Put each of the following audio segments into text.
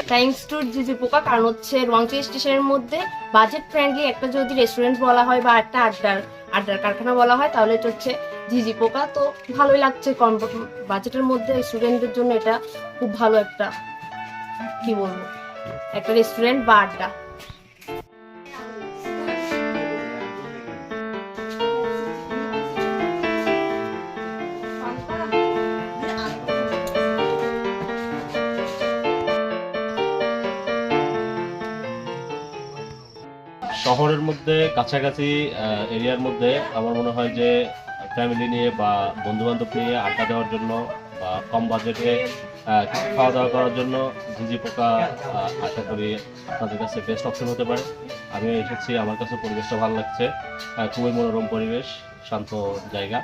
Thanks to ঝিঝি পোকা, কারণ হচ্ছে রোয়াংছড়ি স্টেশনের মধ্যে বাজেট ফ্রেন্ডলি একটা যদি রেস্টুরেন্ট বলা হয় বা একটা আড্ডার কারখানা বলা হয় তাহলে এটা হচ্ছে ঝিঝি পোকা। তো ভালোই লাগছে, কম বাজেটের মধ্যে স্টুডেন্টদের জন্য এটা খুব ভালো একটা কি বলবো একটা রেস্টুরেন্ট বা আড্ডা। শহরের মধ্যে কাছাকাছি এরিয়ার মধ্যে আমার মনে হয় যে ফ্যামিলি নিয়ে বা বন্ধু বান্ধব নিয়ে আড্ডা দেওয়ার জন্য বা কম বাজেটে খাওয়া দাওয়া করার জন্য ঝিঝি পোকা আশা করি আপনাদের কাছে বেস্ট অপশন হতে পারে। আমিও এসেছি, আমার কাছে পরিবেশটা ভালো লাগছে, খুবই মনোরম পরিবেশ, শান্ত জায়গা।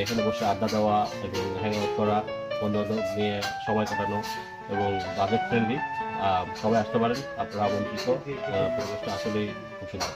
এখানে বসে আড্ডা দেওয়া এবং হ্যাং আউট করা, বন্ধু বান্ধব নিয়ে সময় কাটানো এবং বাজেট ফ্রেন্ডলি, সবাই আসতে পারেন, আপনারা আমন্ত্রিত। পরিবেশটা আসলেই খুব সুন্দর।